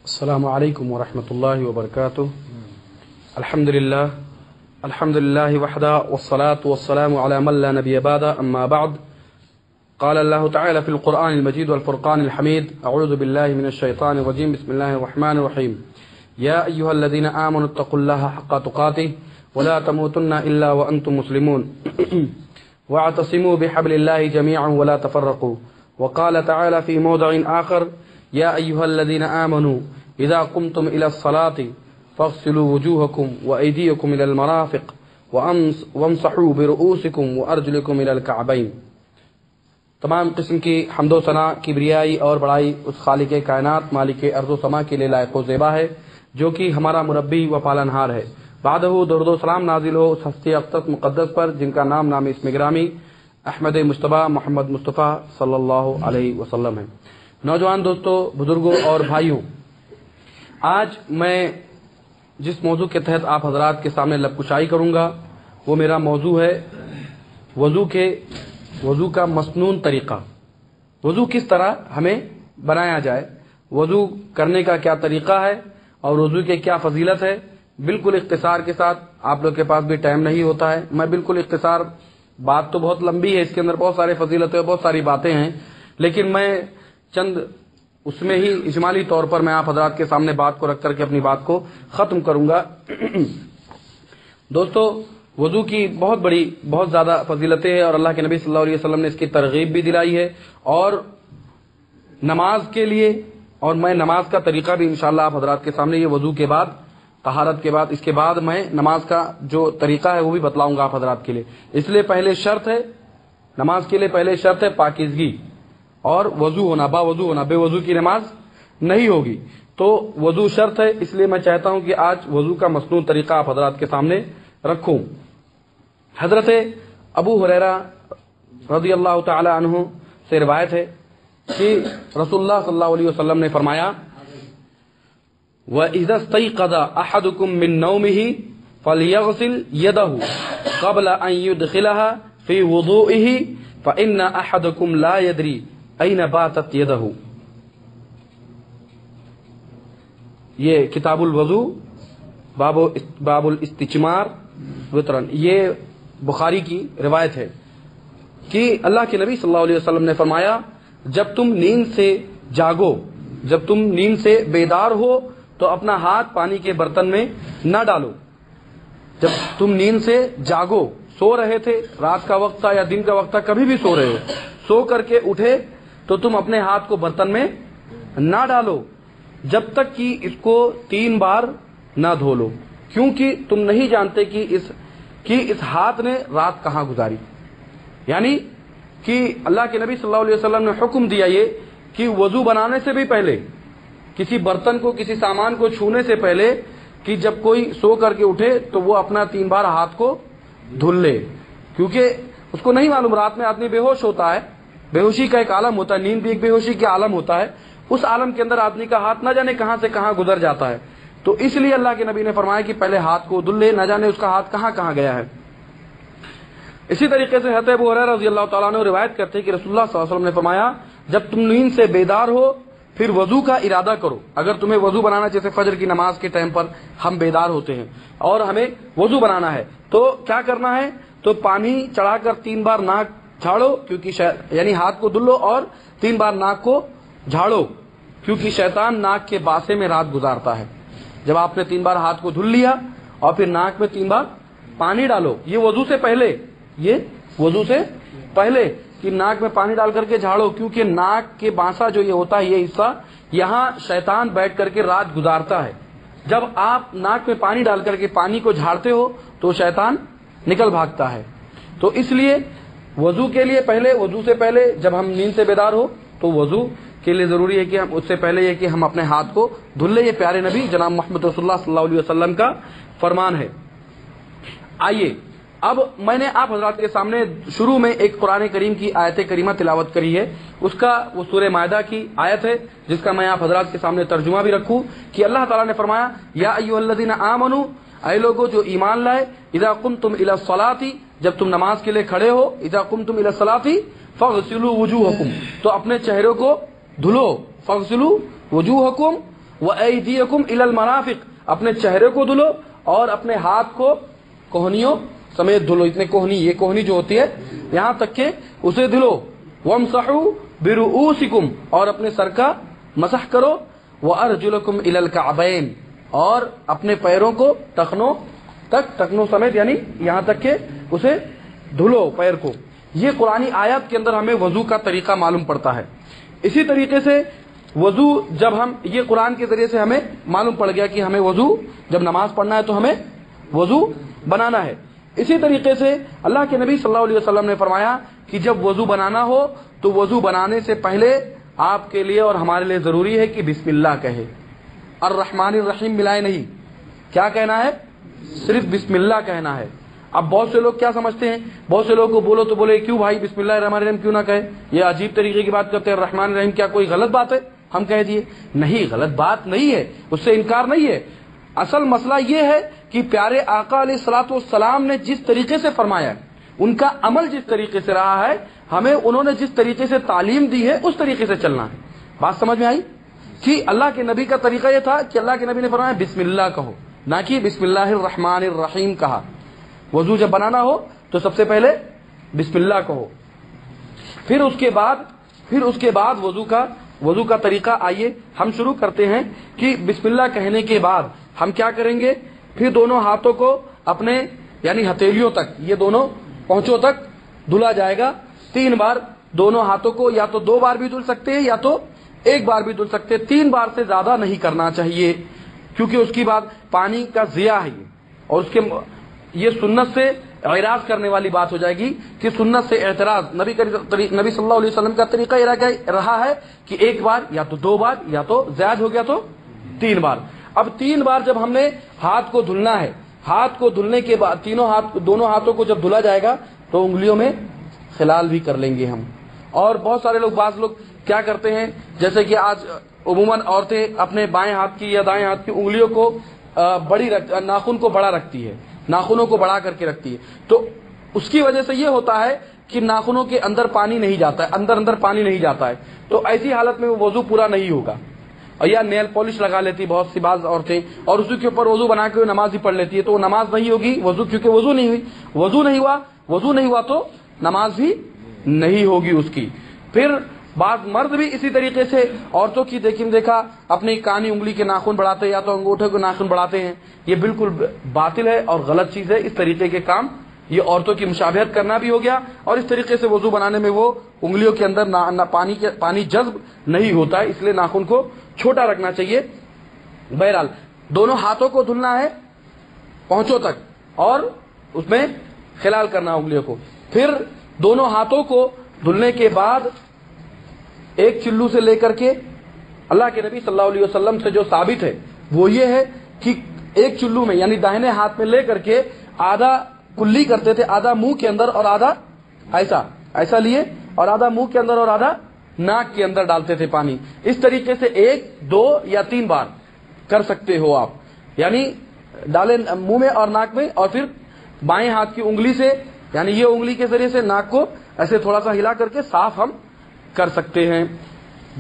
السلام علیکم ورحمۃ اللہ وبرکاتہ. الحمد للہ وحدہ والصلاة والسلام على من لا نبی بعد. اما بعد قال اللہ تعالی فی القرآن المجید والفرقان الحمید. اعوذ باللہ من الشیطان الرجیم. بسم اللہ الرحمن الرحیم. یا ایہا الذین آمنوا اتقوا اللہ حق تقاته ولا تموتن الا وانتم مسلمون واعتصموا بحبل اللہ جميعا ولا تفرقوا. وقال تعالی فی موضع آخر یا ایہا الذین آمنوا اذا قمتم الى الصلاة فاغسلوا وجوهكم وأيديكم إلى المرافق وامسحوا برؤوسكم وأرجلكم إلى الكعبين. تمام قسم کی حمد و ثنا کبریائی اور بڑائی اس خالق کائنات مالک ارض و سما کے لیے لائق و زیبا ہے جو کہ ہمارا مربی و پالنہار ہے. بعدہ درود و سلام نازل ہو اس ہستی اقدس مقدس پر جن کا نام اسم گرامی احمد مصطفیٰ محمد مصطفیٰ صلی اللہ علیہ وسلم ہے. نوجوان دوستوں، بزرگوں اور بھائیوں، آج میں جس موضوع کے تحت آپ حضرات کے سامنے لب کشائی کروں گا وہ میرا موضوع ہے وضو کا مسنون طریقہ. وضو کس طرح ہمیں بنایا جائے، وضو کرنے کا کیا طریقہ ہے اور وضو کے کیا فضیلت ہے. بالکل اختصار کے ساتھ، آپ لوگ کے پاس بھی ٹائم نہیں ہوتا ہے، میں بالکل اختصار، بات تو بہت لمبی ہے، اس کے اندر بہت سارے فضیلتیں بہت ساری باتیں ہیں، لیکن میں چند اس میں ہی اجمالی طور پر میں آپ حضرات کے سامنے بات کو رکھ کر کے اپنی بات کو ختم کروں گا. دوستو، وضو کی بہت زیادہ فضیلتیں ہیں اور اللہ کے نبی صلی اللہ علیہ وسلم نے اس کی ترغیب بھی دلائی ہے. اور نماز کے لیے، اور میں نماز کا طریقہ بھی انشاءاللہ آپ حضرات کے سامنے، یہ وضو کے بعد، طہارت کے بعد، اس کے بعد میں نماز کا جو طریقہ ہے وہ بھی بتلاؤں گا آپ حضرات کے لیے. اس لیے پہلے شرط ہے، نماز کے لیے پہلے شرط ہے پاکیزگی اور وضو ہونا، با وضو ہونا. بے وضو کی نماز نہیں ہوگی، تو وضو شرط ہے. اس لیے میں چاہتا ہوں کہ آج وضو کا مسنون طریقہ آپ حضرات کے سامنے رکھوں. حضرت ابو ہریرہ رضی اللہ تعالی عنہ سے روایت ہے کہ رسول اللہ صلی اللہ علیہ وسلم نے فرمایا، وَإِذَا اسْتَيْقَظَ أَحَدُكُم مِّن نَّوْمِهِ فَلْيَغْسِلْ يَدَهُ قَبْلَ أَن يُدْخِلَهَا فِي وُضُوئِهِ فَإِنَّ أَحَدَكُمْ لَا يَدْرِي أَيْنَ بَاتَتْ يَدَهُ. یہ کتاب الوضو باب الاستجمار وطرن، یہ بخاری کی روایت ہے کہ اللہ کے نبی صلی اللہ علیہ وسلم نے فرمایا، جب تم نیند سے جاگو، جب تم نیند سے بیدار ہو تو اپنا ہاتھ پانی کے برتن میں نہ ڈالو. جب تم نیند سے جاگو، سو رہے تھے، رات کا وقت تھا یا دن کا وقت تھا، کبھی بھی سو رہے ہو، سو کر کے اٹھے تو تم اپنے ہاتھ کو برتن میں نہ ڈالو جب تک کہ اس کو 3 بار نہ دھو لو، کیونکہ تم نہیں جانتے کہ اس ہاتھ نے رات کہاں گزاری. یعنی کہ اللہ کے نبی صلی اللہ علیہ وسلم نے حکم دیا یہ کہ وضو بنانے سے بھی پہلے، کسی برتن کو، کسی سامان کو چھونے سے پہلے، کہ جب کوئی سو کر کے اٹھے تو وہ اپنا 3 بار ہاتھ کو دھل لے، کیونکہ اس کو نہیں معلوم، رات میں آدمی بے ہوش ہوتا ہے، بے ہوشی کا ایک عالم ہوتا ہے، نیند بھی ایک بے ہوشی کا عالم ہوتا ہے، اس عالم کے اندر آدمی کا ہاتھ نہ جانے کہاں سے کہاں گزر جاتا ہے. تو اس لیے اللہ کے نبی نے فرمایا کہ پہلے ہاتھ کو دھل لے، نہ جانے اس کا ہاتھ کہاں کہاں گیا ہے. اسی طریقے سے حضرت ابو ہریرہ رضی اللہ تعالیٰ عنہ روایت کرتے ہیں کہ رسول اللہ صلی اللہ علیہ وسلم نے فرمایا، جب تم نیند سے بیدار ہو پھر وضو کا ارادہ کرو. اگر تمہیں وضو بنانا، جیسے فجر کی نماز کے ٹائم پر ہم بیدار ہوتے ہیں اور ہمیں وضو بنانا ہے، تو کیا کرنا ہے؟ تو پانی چڑھا کر 3 بار ناک جھاڑو، کیونکہ یعنی ہاتھ کو دھلو اور 3 بار ناک کو جھاڑو، کیونکہ شیطان ناک کے باسے میں رات گزارتا ہے. جب آپ نے 3 بار ہاتھ کو دھل لیا اور پھر ناک میں 3 بار پانی ڈالو، یہ وضو سے پہلے کہ ناک میں پانی ڈال کر کے جھاڑو، کیونکہ ناک کے بانسا جو یہ ہوتا ہے، یہ حصہ، یہاں شیطان بیٹھ کر کے رات گزارتا ہے. جب آپ ناک میں پانی ڈال کر کے پانی کو جھاڑتے ہو تو شیطان نکل بھاگتا ہے. تو اس لیے وضو کے لیے پہلے، وضو سے پہلے جب ہم نیند سے بیدار ہو تو وضو کے لیے ضروری ہے کہ ہم اس سے پہلے یہ کہ ہم اپنے ہاتھ کو دھل لیں. یہ پیارے نبی جناب محمد رسول اللہ صلی اللہ علیہ وسلم کا فرمان ہے. آئیے اب میں نے آپ حضرات کے سامنے شروع میں ایک قرآن کریم کی آیت کریمہ تلاوت کری ہے، اس کا وہ سورہ مائدہ کی آیت ہے جس کا میں آپ حضرات کے سامنے ترجمہ بھی رکھوں کہ اللہ تعالیٰ نے فرمایا، یا ایھا الذین آمنوا، اے لوگوں جو ایمان لائے، اذا قمتم الی الصلاۃ، جب تم نماز کے لیے کھڑے ہو، اذا قمتم الی الصلاۃ فاغسلوا وجوہکم، تو اپنے چہروں کو دھلو، فاغسلوا وجوہکم وَأَيْدِيَكُمْ إِلَى الْمَرَافِقِ، اپنے چہرے کو دھلو اور اپنے ہاتھ کو کوہنیوں سمیت دھلو. اتنے کوہنی، یہ کوہنی جو ہوتی ہے یہاں تک کہ اسے دھلو. وَامْسَحُوا بِرُؤُوسِكُمْ، اور اپنے سر کا مسح کرو. وَأَرْجُلَكُمْ إِلَى الْكَعْبَيْنِ، اور اپنے پیروں کو ٹخنوں سمیت یعنی یہاں تک کہ اسے دھلو پیر کو. یہ قرآنی آیات کے اندر ہمیں وضو کا طریقہ معلوم پڑتا ہے. اسی طریقے سے وضو جب ہم یہ قرآن کے ذریعے سے ہمیں معلوم پڑ گیا کہ ہمیں وضو جب نماز پڑھنا ہے تو ہمیں وضو بنانا ہے. اسی طریقے سے اللہ کے نبی صلی اللہ علیہ وسلم نے فرمایا کہ جب وضو بنانا ہو تو وضو بنانے سے پہلے آپ کے لیے اور ہمارے لیے ضروری ہے کہ بسم اللہ کہے. الرحمن الرحیم ملائے نہیں، کیا کہنا ہے؟ صرف بسم اللہ کہنا ہے. اب بہت سے لوگ کیا سمجھتے ہیں، بہت سے لوگوں کو بولو تو بولے کیوں بھائی بسم اللہ الرحمن الرحیم کیوں نہ کہے، یہ عجیب طریقے کی بات کرتے ہیں. الرحمن الرحیم کیا کوئی غلط بات ہے؟ ہم کہہ دیے نہیں، غلط بات نہیں ہے، اس سے انکار نہیں ہے. اصل مسئلہ یہ ہے کہ پیارے آقا علیہ الصلوۃ والسلام نے جس طریقے سے فرمایا، ان کا عمل جس طریقے سے رہا ہے، ہمیں انہوں نے جس طریقے سے تعلیم دی ہے اس طریقے سے چلنا ہے. بات سمجھ میں آئی کہ اللہ کے نبی کا طریقہ یہ تھا کہ اللہ کے نبی نے فرمایا بسم اللہ کہو، نہ کہ بسم اللہ الرحمن الرحیم کہا. وضو جب بنانا ہو تو سب سے پہلے بسم اللہ کہو. پھر اس کے بعد وضو کا طریقہ آئیے ہم شروع کرتے ہیں کہ بسم اللہ کہنے کے بعد ہم کیا کریں گے. پھر دونوں ہاتھوں کو اپنے یعنی ہتھیلیوں تک، یہ دونوں پہنچوں تک دھلا جائے گا 3 بار. دونوں ہاتھوں کو یا تو 2 بار بھی دھل سکتے ہیں یا تو 1 بار بھی دھل سکتے ہیں. 3 بار سے زیادہ نہیں کرنا چاہیے کیونکہ اس کی بعد پانی کا ضیاع ہے اور اس کے یہ سنت سے اعراض کرنے والی بات ہو جائے گی کہ سنت سے اعتراض. نبی صلی اللہ علیہ وسلم کا طریقہ یہ رہا ہے کہ 1 بار یا تو 2 بار یا تو زیادہ ہو گیا تو 3 بار. اب 3 بار جب ہم نے ہاتھ کو دھلنا ہے، ہاتھ کو دھلنے کے بعد دونوں ہاتھوں کو جب دھلا جائے گا تو انگلیوں میں خلال بھی کر لیں گے ہم. اور بہت سارے لوگ، بعض لوگ کیا کرتے ہیں جیسے کہ آج عموماً عورتیں اپنے بائیں ہاتھ کی یا دائیں ہاتھ کی انگلیوں کو ناخن کو بڑا رکھتی ہے، ناخنوں کو بڑا کر کے رکھتی ہے. تو اس کی وجہ سے یہ ہوتا ہے کہ ناخنوں کے اندر پانی نہیں جاتا ہے، اندر پانی نہیں جاتا ہے. تو ایسی حالت میں وہ وضو پورا نہیں ہوگا. اور یا نیل پالش لگا لیتی بہت سی بعض عورتیں اور اسی کے اوپر وضو بنا کے نماز ہی پڑھ لیتی ہے، تو وہ نماز نہیں ہوگی. وضو کیونکہ وضو نہیں ہوئی، وضو نہیں ہوا تو نماز بھی نہیں ہوگی اس کی. پھر بعض مرد بھی اسی طریقے سے عورتوں کی دیکھا اپنی کانی انگلی کے ناخن بڑھاتے یا تو انگوٹھے کے ناخن بڑھاتے ہیں. یہ بالکل باطل ہے اور غلط چیز ہے. اس طریقے کے کام یہ عورتوں کی مشابہت کرنا بھی ہو گیا اور اس طریقے سے وضو بنانے میں وہ انگلیوں کے اندر پانی جذب نہیں ہوتا ہے، اس لیے ناخن کو چھوٹا رکھنا چاہیے. بہرحال دونوں ہاتھوں کو دھلنا ہے پہنچوں تک اور اس میں خلال کرنا انگلیوں کو. پھر دونوں ہاتھوں کو دھلنے کے بعد ایک چلو سے لے کر کے اللہ کے نبی صلی اللہ علیہ وسلم سے جو ثابت ہے وہ یہ ہے کہ ایک چلو میں یعنی داہنے ہاتھ میں لے کر کے آدھا کلی کرتے تھے، آدھا منہ کے اندر اور آدھا ایسا لیے اور آدھا منہ کے اندر اور آدھا ناک کے اندر ڈالتے تھے پانی. اس طریقے سے 1، 2 یا 3 بار کر سکتے ہو آپ، یعنی ڈالیں منہ میں اور ناک میں اور پھر بائیں ہاتھ کی انگلی سے یعنی یہ انگلی کے ذریعے سے ناک کو ایسے تھوڑا سا ہلا کر کے صاف ہم کر سکتے ہیں.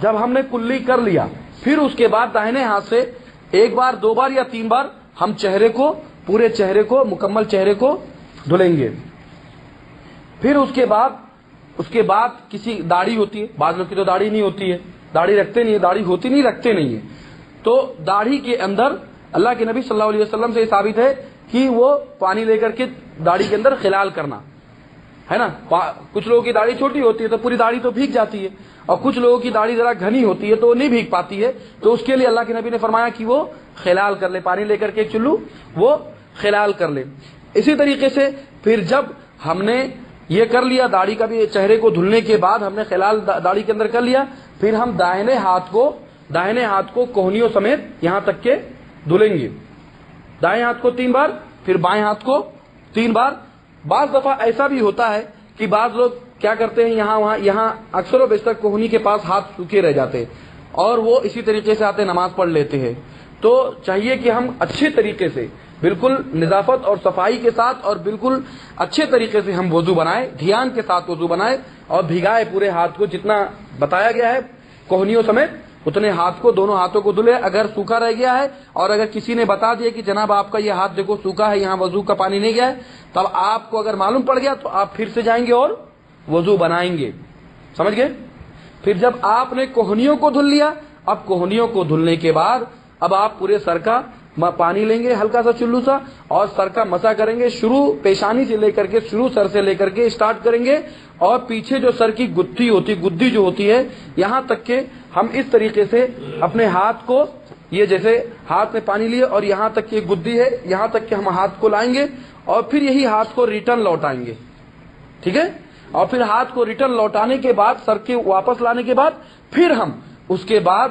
جب ہم نے کلی کر لیا پھر اس کے بعد داہنے ہاتھ سے 1 بار 2 بار یا 3 بار ہم پورے چہرے کو مکمل چہرے کو دھلیں گے. پھر اس کے بعد کسی داڑھی ہوتی ہے، بعض لوگ کی تو داڑھی نہیں ہوتی ہے، داڑھی رکھتے نہیں ہے، داڑھی ہوتی نہیں رکھتے نہیں ہے، تو داڑھی کے اندر اللہ کے نبی صلی اللہ علیہ وسلم سے یہ ثابت ہے کہ وہ پانی لے کر کے داڑھی کے اندر خلال کرنا ہے نا. کچھ لوگوں کی داڑھی چھوٹی ہوتی ہے تو پوری داڑھی تو بھیگ جاتی ہے اور کچھ لوگوں کی داڑھی ذرا گھنی ہوتی ہے تو وہ نہیں بھیگ پاتی ہے، تو اس کے لیے اللہ کے نبی نے فرمایا کہ وہ خلال کر لے، پانی لے کر کے ایک چلو وہ خلال کر لے. اسی طریقے سے پھر جب ہم نے یہ کر لیا داڑھی کا بھی، چہرے کو دھلنے کے بعد ہم نے خلال داڑھی کے اندر کر لیا، پھر ہم داہنے ہاتھ کو کوہنیوں سمیت یہاں تک کے دھلیں گے. دائیں ہاتھ کو 3 بار، پھر بائیں ہاتھ کو 3 بار. بعض دفعہ ایسا بھی ہوتا ہے کہ بعض لوگ کیا کرتے ہیں یہاں اکثر و بیشتر کوہنی کے پاس ہاتھ سوکھے رہ جاتے ہیں اور وہ اسی طریقے سے آتے نماز پڑھ لیتے ہیں. تو چاہیے کہ ہم اچھے طریقے سے بالکل نظافت اور صفائی کے ساتھ اور بالکل اچھے طریقے سے ہم وضو بنائیں، دھیان کے ساتھ وضو بنائیں اور بھگائے پورے ہاتھ کو جتنا بتایا گیا ہے کوہنیوں سمیت اتنے ہاتھ کو, دونوں ہاتھوں کو دھلے. اگر سوکھا رہ گیا ہے اور اگر کسی نے بتا دیا کہ جناب آپ کا یہ ہاتھ دیکھو سوکھا ہے, یہاں وضو کا پانی نہیں گیا ہے, تب آپ کو اگر معلوم پڑ گیا تو آپ پھر سے جائیں گے اور وضو بنائیں گے. سمجھ گئے؟ پھر جب آپ نے کوہنیوں کو دھل لیا, اب کوہنیوں کو دھلنے کے بعد اب آپ پورے سر کا پانی لیں گے ہلکا سا چلو سا, اور سر کا مسا کریں گے, شروع پیشانی سے لے کر کے, شروع سر سے لے کر کے اسٹارٹ کریں گے, اور پیچھے جو سر کی گدی جو ہوتی ہے یہاں تک کہ ہم اس طریقے سے اپنے ہاتھ کو, یہ جیسے ہاتھ میں پانی لیے اور یہاں تک کہ گدی ہے, یہاں تک کہ ہم ہاتھ کو لائیں گے اور پھر یہی ہاتھ کو ریٹرن لوٹائیں گے. ٹھیک ہے؟ اور پھر ہاتھ کو ریٹرن لوٹانے کے بعد, سر کے واپس لانے کے بعد, پھر ہم اس کے بعد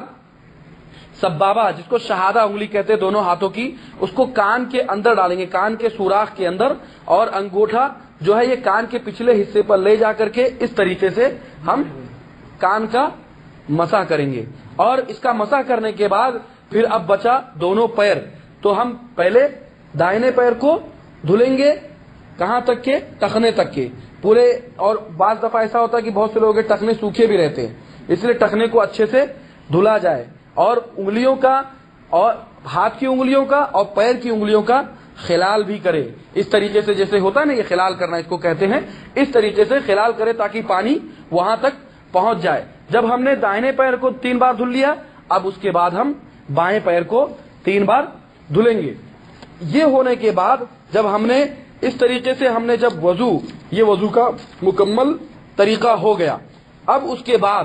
سبابہ, جس کو شہادہ انگلی کہتے ہیں دونوں ہاتھوں کی, اس کو کان کے اندر ڈالیں گے, کان کے سوراخ کے اندر, اور انگوٹھا جو ہے یہ کان کے پچھلے حصے پر لے جا کر کے اس طریقے سے ہم کان کا مسح کریں گے. اور اس کا مسح کرنے کے بعد پھر اب بچا دونوں پیر, تو ہم پہلے دائنے پیر کو دھلیں گے, کہاں تک کے؟ ٹخنے تک کے پورے. اور بعض دفعہ ایسا ہوتا ہے کہ بہت سے لوگ ٹخنے سوکھے بھی رہتے ہیں, اس لیے ٹخنے کو اچھے سے دھلا جائے, اور انگلیوں کا, اور ہاتھ کی انگلیوں کا اور پیر کی انگلیوں کا خلال بھی کرے. اس طریقے سے جیسے ہوتا ہے نا, یہ خلال کرنا اس کو کہتے ہیں, اس طریقے سے خلال کرے تاکہ پانی وہاں تک پہنچ جائے. جب ہم نے دائنے پیر کو 3 بار دھل لیا, اب اس کے بعد ہم بائیں پیر کو 3 بار دھلیں گے. یہ ہونے کے بعد جب ہم نے اس طریقے سے ہم نے جب یہ وضو کا مکمل طریقہ ہو گیا, اب اس کے بعد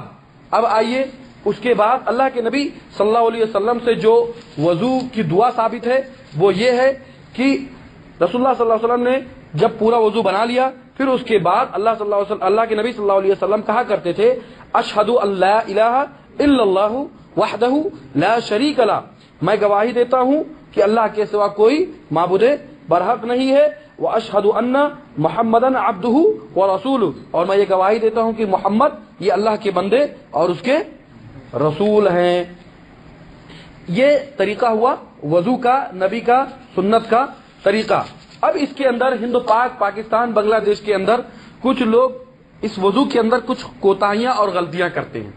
اب آئیے اس کے بعد اللہ کے نبی صلی اللہ علیہ وسلم سے جو وضو کی دعا ثابت ہے وہ یہ ہے کہ رسول اللہ صلی اللہ علیہ وسلم نے جب پورا وضو بنا لیا, پھر اس کے بعد اللہ کے نبی صلی اللہ علیہ وسلم کہا کرتے تھے, اشہد ان لا الہ الا اللہ وحدہ لا شریک لہ, میں گواہی دیتا ہوں کہ اللہ کے سوا کوئی معبود برحق نہیں ہے, واشہد ان محمدن عبدہ ورسولہ, اور میں یہ گواہی دیتا ہوں کہ محمد یہ اللہ کے بندے اور اس کے رسول ہیں. یہ طریقہ ہوا وضو کا, نبی کا سنت کا طریقہ. اب اس کے اندر ہند پاک, پاکستان, بنگلہ دیش کے اندر کچھ لوگ اس وضو کے اندر کچھ کوتاہیاں اور غلطیاں کرتے ہیں.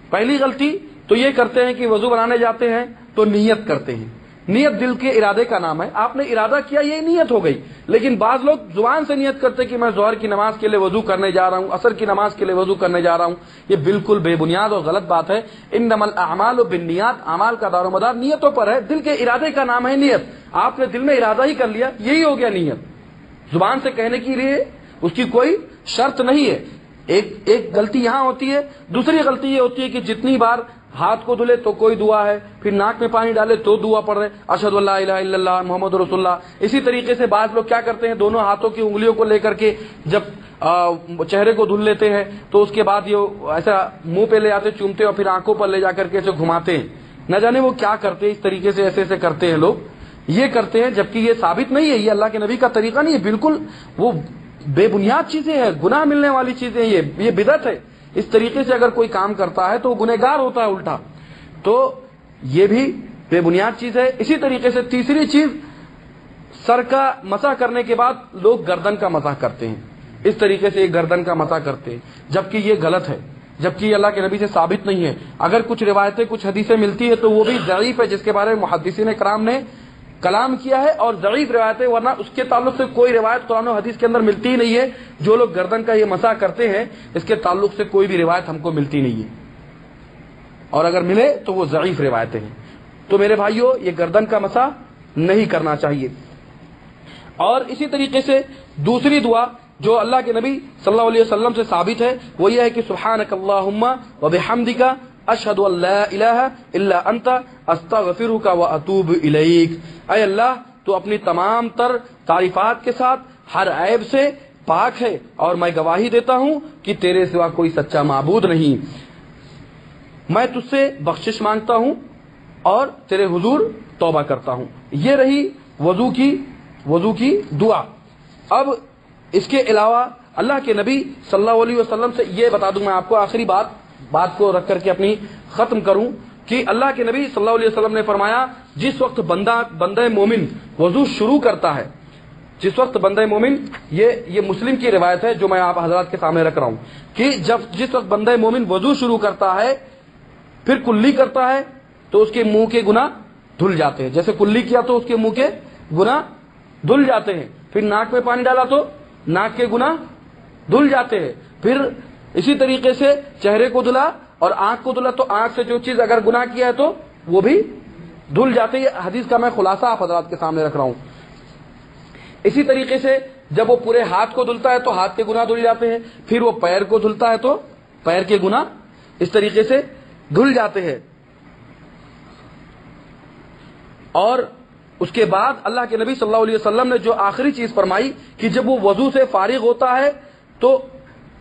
پہلی غلطی تو یہ کرتے ہیں کہ وضو بنانے جاتے ہیں تو نیت کرتے ہیں. نیت دل کے ارادے کا نام ہے, آپ نے ارادہ کیا یہ نیت ہو گئی. لیکن بعض لوگ زبان سے نیت کرتے کہ میں ظہر کی نماز کے لیے وضو کرنے جا رہا ہوں, عصر کی نماز کے لیے وضو کرنے جا رہا ہوں. یہ بالکل بے بنیاد اور غلط بات ہے. انما الاعمال بالنیات, اعمال کا دار و مدار نیتوں پر ہے. دل کے ارادے کا نام ہے نیت. آپ نے دل میں ارادہ ہی کر لیا, یہی ہو گیا نیت. زبان سے کہنے کے لیے اس کی کوئی شرط نہیں ہے. ایک غلطی یہاں ہوتی ہے. دوسری غلطی یہ ہوتی ہے کہ جتنی بار ہاتھ کو دھلے تو کوئی دعا ہے, پھر ناک میں پانی ڈالے تو دعا پڑھ رہے, اشہد ان لا الہ الا اللہ محمد رسول اللہ. اسی طریقے سے بعض لوگ کیا کرتے ہیں, دونوں ہاتھوں کی انگلیوں کو لے کر کے جب چہرے کو دھل لیتے ہیں تو اس کے بعد یہ ایسا منہ پہ لے آتے چومتے اور پھر آنکھوں پر لے جا کر کے ایسے گھماتے ہیں. نہ جانے وہ کیا کرتے ہیں, اس طریقے سے ایسے ایسے کرتے ہیں لوگ, یہ کرتے ہیں جبکہ یہ ثابت نہیں ہے, یہ اللہ کے نبی کا طریقہ نہیں ہے. بالکل وہ بے بنیاد چیزیں ہیں, گناہ ملنے والی چیزیں, یہ بدعت ہے. اس طریقے سے اگر کوئی کام کرتا ہے تو وہ گنہگار ہوتا ہے الٹا. تو یہ بھی بے بنیاد چیز ہے. اسی طریقے سے تیسری چیز, سر کا مسح کرنے کے بعد لوگ گردن کا مسح کرتے ہیں. اس طریقے سے ایک گردن کا مسح کرتے ہیں, جبکہ یہ غلط ہے, جبکہ یہ اللہ کے نبی سے ثابت نہیں ہے. اگر کچھ روایتیں, کچھ حدیثیں ملتی ہے تو وہ بھی ضعیف ہے, جس کے بارے میں محدثین کرام نے کلام کیا ہے, اور ضعیف روایتیں, ورنہ اس کے تعلق سے کوئی روایت قرآن و حدیث کے اندر ملتی ہی نہیں ہے. جو لوگ گردن کا یہ مسح کرتے ہیں اس کے تعلق سے کوئی بھی روایت ہم کو ملتی نہیں ہے, اور اگر ملے تو وہ ضعیف روایتیں ہیں. تو میرے بھائیوں, یہ گردن کا مسح نہیں کرنا چاہیے. اور اسی طریقے سے دوسری دعا جو اللہ کے نبی صلی اللہ علیہ وسلم سے ثابت ہے وہ یہ ہے کہ سبحانک اللہم وبحمدک اشہد ان لا الہ الا انت استغفرک واتوب الیک. اے اللہ, تو اپنی تمام تر تعریفات کے ساتھ ہر عیب سے پاک ہے, اور میں گواہی دیتا ہوں کہ تیرے سوا کوئی سچا معبود نہیں. میں تجھ سے بخشش مانگتا ہوں اور تیرے حضور توبہ کرتا ہوں. یہ رہی وضو کی دعا. اب اس کے علاوہ اللہ کے نبی صلی اللہ علیہ وسلم سے یہ بتا دوں, میں آپ کو آخری بات کو رکھ کر کے اپنی ختم کروں, کہ اللہ کے نبی صلی اللہ علیہ وسلم نے فرمایا, جس وقت بندہ مومن وضو شروع کرتا ہے, جس وقت بندہ مومن, یہ مسلم کی روایت ہے جو میں آپ حضرات کے سامنے رکھ رہا ہوں, کہ جس وقت بندہ مومن وضو شروع کرتا ہے, پھر کلی کرتا ہے تو اس کے منہ کے گناہ دھل جاتے ہیں، جیسے کلی کیا تو اس کے منہ کے گناہ دھل جاتے ہیں، پھر ناک میں پانی ڈالا تو ناک کے گناہ دھل جاتے ہیں، پھر اسی طریقے سے چہرے کو دھلا اور آنکھ کو دھلا تو آنکھ سے جو چیز اگر گناہ کیا ہے تو وہ بھی دھل جاتے ہیں۔ یہ حدیث کا میں خلاصہ آپ حضرات کے سامنے رکھ رہا ہوں۔ اسی طریقے سے جب وہ پورے ہاتھ کو دھلتا ہے تو ہاتھ کے گناہ دھل جاتے ہیں، پھر وہ پیر کو دھلتا ہے تو پیر کے گناہ اس طریقے سے دھل جاتے ہیں۔ اور اس کے بعد اللہ کے نبی صلی اللہ علیہ وسلم نے جو آخری چیز فرمائی کہ جب وہ وضو سے فارغ ہوتا ہے تو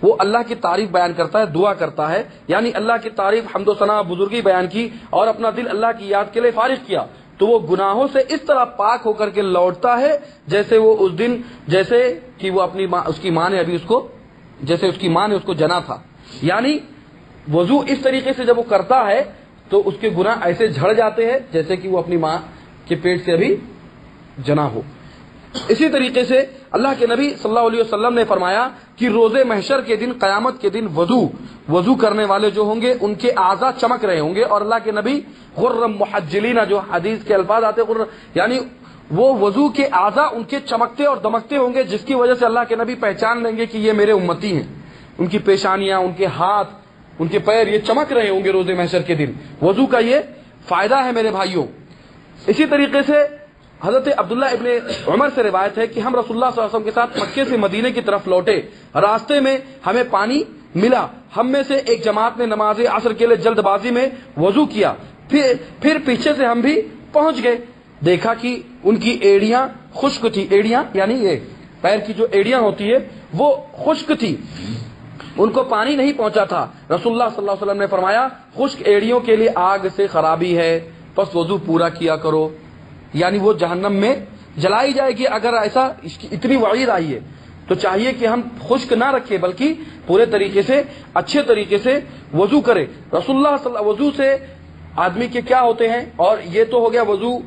وہ اللہ کی تعریف بیان کرتا ہے، دعا کرتا ہے، یعنی اللہ کی تعریف، حمد و ثنا، بزرگی بیان کی اور اپنا دل اللہ کی یاد کے لیے فارغ کیا تو وہ گناہوں سے اس طرح پاک ہو کر کے لوٹتا ہے جیسے وہ اس دن، جیسے کہ وہ اپنی ماں، اس کی ماں نے ابھی اس کو، جیسے اس کی ماں نے اس کو جنا تھا۔ یعنی وضو اس طریقے سے جب وہ کرتا ہے تو اس کے گناہ ایسے جھڑ جاتے ہیں جیسے کہ وہ اپنی ماں کے پیٹ سے ابھی جنا ہو۔ اسی طریقے سے اللہ کے نبی صلی اللہ علیہ وسلم نے فرمایا کہ روز محشر کے دن، قیامت کے دن وضو کرنے والے جو ہوں گے ان کے اعضاء چمک رہے ہوں گے، اور اللہ کے نبی غرم محجلین، جو حدیث کے الفاظ آتے ہیں یعنی وہ وضو کے اعضاء ان کے چمکتے اور دمکتے ہوں گے، جس کی وجہ سے اللہ کے نبی پہچان لیں گے کہ یہ میرے امتی ہیں۔ ان کی پیشانیاں، ان کے ہاتھ، ان کے پیر یہ چمک رہے ہوں گے روز محشر کے دن۔ وضو کا یہ فائدہ ہے میرے بھائیوں۔ اسی طریقے سے حضرت عبداللہ ابن عمر سے روایت ہے کہ ہم رسول اللہ صلی اللہ علیہ وسلم کے ساتھ مکے سے مدینے کی طرف لوٹے، راستے میں ہمیں پانی ملا، ہم میں سے ایک جماعت نے نماز عصر کے لیے جلد بازی میں وضو کیا، پھر پیچھے سے ہم بھی پہنچ گئے، دیکھا کہ ان کی ایڑیاں خشک تھی، ایڑیاں یعنی یہ پیر کی جو ایڑیاں ہوتی ہے وہ خشک تھی، ان کو پانی نہیں پہنچا تھا۔ رسول اللہ صلی اللہ علیہ وسلم نے فرمایا خشک ایڑیوں کے لیے آگ سے خرابی ہے، بس وضو پورا کیا کرو، یعنی وہ جہنم میں جلائی جائے گی۔ اگر ایسا اتنی وعید آئی ہے تو چاہیے کہ ہم خشک نہ رکھیں بلکہ پورے طریقے سے، اچھے طریقے سے وضو کرے۔ رسول اللہ صلی اللہ علیہ وسلم وضو سے آدمی کے کیا ہوتے ہیں، اور یہ تو ہو گیا وضو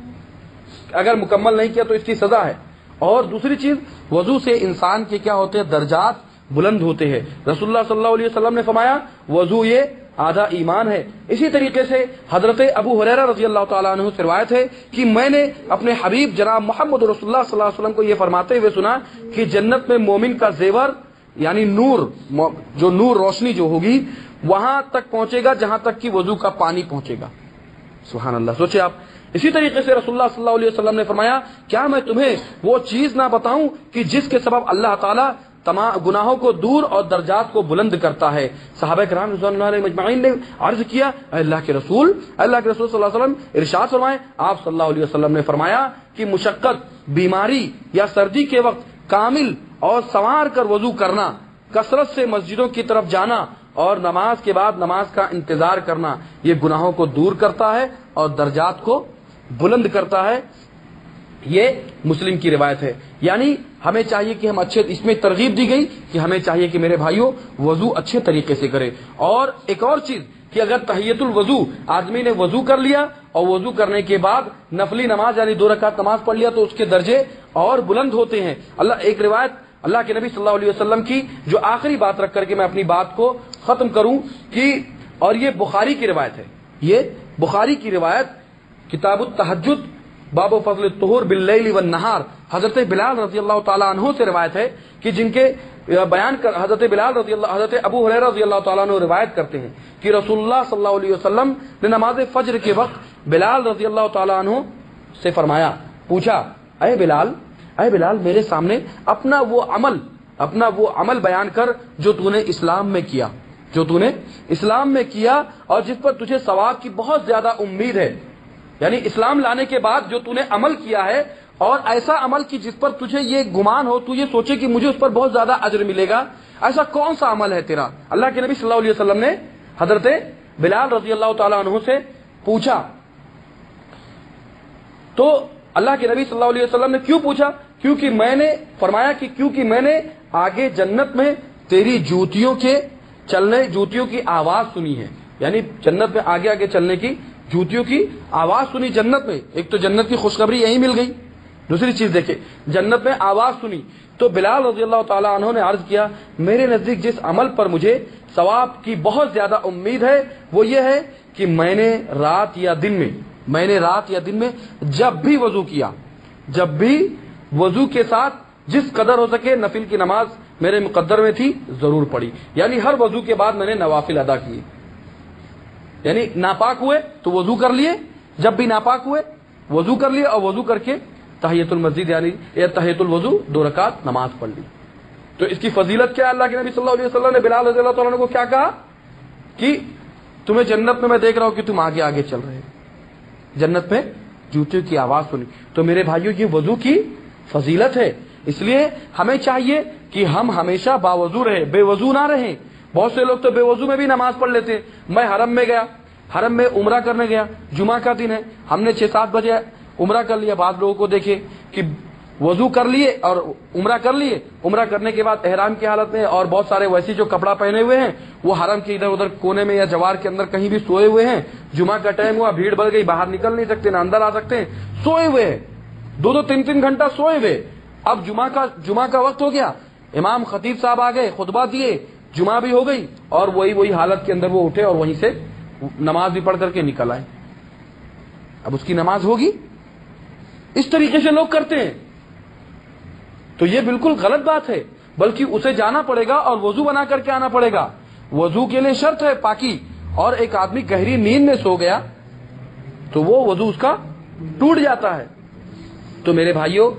اگر مکمل نہیں کیا تو اس کی سزا ہے، اور دوسری چیز وضو سے انسان کے کیا ہوتے ہیں، درجات بلند ہوتے ہیں۔ رسول اللہ صلی اللہ علیہ وسلم نے فرمایا وضو یہ آدھا ایمان ہے۔ اسی طریقے سے حضرت ابو ہریرہ رضی اللہ تعالیٰ عنہ سے روایت ہے کہ میں نے اپنے حبیب جناب محمد رسول اللہ صلی اللہ علیہ وسلم کو یہ فرماتے ہوئے سنا کہ جنت میں مومن کا زیور یعنی نور، جو نور روشنی جو ہوگی وہاں تک پہنچے گا جہاں تک کہ وضو کا پانی پہنچے گا۔ سبحان اللہ، سوچے آپ۔ اسی طریقے سے رسول اللہ صلی اللہ علیہ وسلم نے فرمایا کیا میں تمہیں وہ چیز نہ بتاؤں کہ جس کے سبب اللہ تعالیٰ تمام گناہوں کو دور اور درجات کو بلند کرتا ہے؟ صحابہ کرام رضوان اللہ علیہم اجمعین نے عرض کیا اے اللہ کے رسول صلی اللہ علیہ وسلم ارشاد فرمائیں۔ آپ صلی اللہ علیہ وسلم نے فرمایا کہ مشقت، بیماری یا سردی کے وقت کامل اور سنوار کر وضو کرنا، کثرت سے مسجدوں کی طرف جانا اور نماز کے بعد نماز کا انتظار کرنا، یہ گناہوں کو دور کرتا ہے اور درجات کو بلند کرتا ہے۔ یہ مسلم کی روایت ہے۔ یعنی ہمیں چاہیے کہ ہم اچھے، اس میں ترغیب دی گئی کہ ہمیں چاہیے کہ میرے بھائیوں وضو اچھے طریقے سے کرے۔ اور ایک اور چیز کہ اگر تحیۃ الوضو آدمی نے وضو کر لیا اور وضو کرنے کے بعد نفلی نماز یعنی 2 رکعت نماز پڑھ لیا تو اس کے درجے اور بلند ہوتے ہیں۔ ایک روایت اللہ کے نبی صلی اللہ علیہ وسلم کی جو آخری بات رکھ کر کے میں اپنی بات کو ختم کروں کہ، اور یہ بخاری کی روایت ہے، یہ بخاری کی روایت کتاب التہجد باب فضل الطہور باللیل والنہار، حضرت بلال رضی اللہ تعالیٰ عنہ سے روایت ہے کہ جن کے بیان کر حضرت ابو ہریرہ رضی اللہ تعالیٰ عنہ روایت کرتے ہیں کہ رسول اللہ صلی اللہ علیہ وسلم نے نماز فجر کے وقت بلال رضی اللہ تعالیٰ عنہ سے فرمایا، پوچھا اے بلال میرے سامنے اپنا وہ عمل بیان کر جو تو نے اسلام میں کیا اور جس پر تجھے ثواب کی بہت زیادہ امید ہے، یعنی اسلام لانے کے بعد جو تو نے عمل کیا ہے اور ایسا عمل کی جس پر تجھے یہ گمان ہو، تو یہ سوچے کہ مجھے اس پر بہت زیادہ اجر ملے گا، ایسا کون سا عمل ہے تیرا؟ اللہ کے نبی صلی اللہ علیہ وسلم نے حضرت بلال رضی اللہ تعالیٰ عنہ سے پوچھا، تو اللہ کے نبی صلی اللہ علیہ وسلم نے کیوں پوچھا؟ کیونکہ میں نے فرمایا کہ کیونکہ میں نے آگے جنت میں تیری جوتیوں کی آواز سنی ہے، یعنی جنت میں آگے آگے چلنے کی جوتیوں کی آواز سنی جنت میں۔ ایک تو جنت کی خوشخبری یہی مل گئی، دوسری چیز دیکھیں جنت میں آواز سنی تو بلال رضی اللہ تعالیٰ عنہ نے عرض کیا میرے نزدیک جس عمل پر مجھے ثواب کی بہت زیادہ امید ہے وہ یہ ہے کہ میں نے رات یا دن میں جب بھی وضو کیا، جب بھی وضو کے ساتھ جس قدر ہو سکے نفل کی نماز میرے مقدر میں تھی ضرور پڑھی، یعنی ہر وضو کے بعد میں نے نوافل ادا کیے، یعنی ناپاک ہوئے تو وضو کر لیے، جب بھی ناپاک ہوئے وضو کر لیے اور وضو کر کے تحیۃ المسجد یعنی تحیۃ الوضو 2 رکعت نماز پڑھ لی۔ تو اس کی فضیلت کیا؟ اللہ کے نبی صلی اللہ علیہ وسلم نے بلال رضی اللہ تعالیٰ عنہ کو کیا کہا کہ تمہیں جنت میں دیکھ رہا ہوں کہ تم آگے آگے چل رہے، جنت میں جوتوں کی آواز سنی۔ تو میرے بھائیوں یہ وضو کی فضیلت ہے، اس لیے ہمیں چاہیے کہ ہم ہمیشہ باوضو رہے، بے وضو نہ رہیں۔ بہت سے لوگ تو بے وضو میں بھی نماز پڑھ لیتے ہیں۔ میں حرم میں گیا، حرم میں عمرہ کرنے گیا، جمعہ کا دن ہے، ہم نے 6-7 بجے عمرہ کر لیا۔ بعض لوگوں کو دیکھے کہ وضو کر لیے اور عمرہ کر لیے، عمرہ کرنے کے بعد احرام کی حالت میں، اور بہت سارے ویسی جو کپڑا پہنے ہوئے ہیں وہ حرم کے ادھر ادھر کونے میں یا جوار کے اندر کہیں بھی سوئے ہوئے ہیں۔ جمعہ کا ٹائم ہوا، بھیڑ بڑھ گئی، باہر نکل نہیں سکتے، نہ اندر آ سکتے ہیں، سوئے ہوئے ہیں، 2-3 گھنٹہ سوئے ہوئے۔ اب جمعہ کا وقت ہو گیا، امام خطیب صاحب آ گئے، خطبہ دیے، جمعہ بھی ہو گئی، اور وہی حالت کے اندر وہ اٹھے اور وہیں سے نماز بھی پڑھ کر کے نکل آئے۔ اب اس کی نماز ہوگی؟ اس طریقے سے لوگ کرتے ہیں، تو یہ بالکل غلط بات ہے، بلکہ اسے جانا پڑے گا اور وضو بنا کر کے آنا پڑے گا۔ وضو کے لیے شرط ہے پاکی، اور ایک آدمی گہری نیند میں سو گیا تو وہ وضو اس کا ٹوٹ جاتا ہے۔ تو میرے بھائیوں،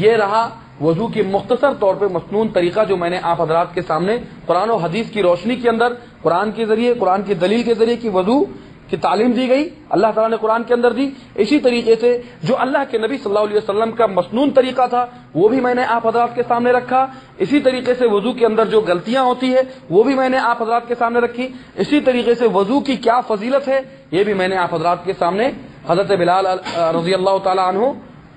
یہ رہا وضو کی مختصر طور پہ مسنون طریقہ جو میں نے آپ حضرات کے سامنے قرآن و حدیث کی روشنی کے اندر قرآن کے ذریعے، قرآن کی دلیل کے ذریعے کہ وضو کی تعلیم دی گئی، اللہ تعالیٰ نے قرآن کے اندر دی۔ اسی طریقے سے جو اللہ کے نبی صلی اللہ علیہ وسلم کا مسنون طریقہ تھا وہ بھی میں نے آپ حضرات کے سامنے رکھا۔ اسی طریقے سے وضو کے اندر جو غلطیاں ہوتی ہے وہ بھی میں نے آپ حضرات کے سامنے رکھی۔ اسی طریقے سے وضو کی کیا فضیلت ہے یہ بھی میں نے آپ حضرات کے سامنے حضرت بلال رضی اللہ تعالیٰ عنہ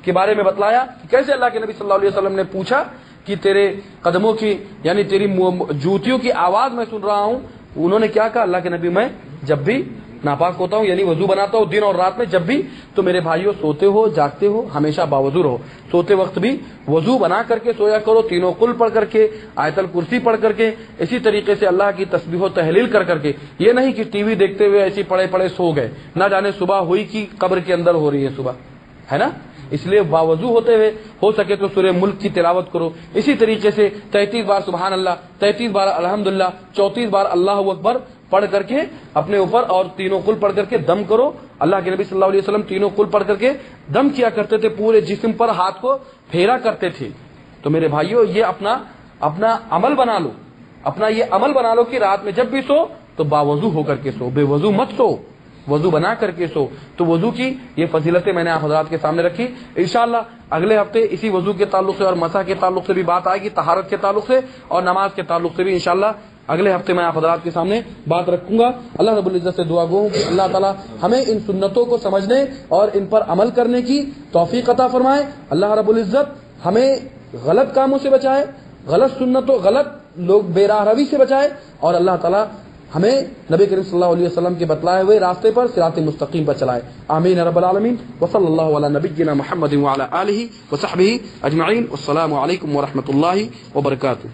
کے بارے میں بتلایا کہ کیسے اللہ کے نبی صلی اللہ علیہ وسلم نے پوچھا کہ تیرے قدموں کی یعنی تیری جوتیوں کی آواز میں سن رہا ہوں۔ انہوں نے کیا کہا؟ اللہ کے نبی میں جب بھی ناپاک ہوتا ہوں یعنی وضو بناتا ہوں دن اور رات میں جب بھی۔ تو میرے بھائیوں، سوتے ہو جاگتے ہو ہمیشہ باوضو رہو، سوتے وقت بھی وضو بنا کر کے سویا کرو، تینوں قل پڑھ کر کے، آیت الکرسی پڑھ کر کے، اسی طریقے سے اللہ کی تسبیح و تحلیل کر کے۔ یہ نہیں کہ ٹی وی دیکھتے ہوئے ایسی پڑے سو گئے، نہ جانے صبح ہوئی کہ قبر کے اندر ہو رہی ہے صبح، ہے نا۔ اس لیے باوضو ہوتے ہوئے ہو سکے تو سورہ ملک کی تلاوت کرو۔ اسی طریقے سے 33 بار سبحان اللہ، 33 بار الحمدللہ، 34 بار اللہ اکبر پڑھ کر کے اپنے اوپر، اور تینوں قل پڑھ کر کے دم کرو۔ اللہ کے نبی صلی اللہ علیہ وسلم تینوں قل پڑھ کر کے دم کیا کرتے تھے، پورے جسم پر ہاتھ کو پھیرا کرتے تھے۔ تو میرے بھائیوں، یہ اپنا عمل بنا لو، اپنا یہ عمل بنا لو کہ رات میں جب بھی سو تو باوضو ہو کر کے سو، بے وضو مت سو، وضو بنا کر کے سو۔ تو وضو کی یہ فضیلتیں میں نے آپ حضرات کے سامنے رکھی۔ انشاءاللہ اگلے ہفتے اسی وضو کے تعلق سے اور مسح کے تعلق سے بھی بات آئے گی، طہارت کے تعلق سے اور نماز کے تعلق سے بھی انشاءاللہ اگلے ہفتے میں آپ حضرات کے سامنے بات رکھوں گا۔ اللہ رب العزت سے دعا گو ہوں کہ اللہ تعالیٰ ہمیں ان سنتوں کو سمجھنے اور ان پر عمل کرنے کی توفیق عطا فرمائے۔ اللہ رب العزت ہمیں غلط کاموں سے بچائے، غلط سنتوں، غلط لوگ بے راہ روی سے بچائے، اور اللہ تعالیٰ ہمیں نبی کریم صلی اللہ علیہ وسلم کے بتلائے ہوئے راستے پر صراط مستقیم پر چلائے۔ آمین رب العالمین۔ وصلی اللہ علی نبینا محمد وعلی آلہ وصحبہ اجمعین۔ والسلام علیکم ورحمۃ اللہ وبرکاتہ۔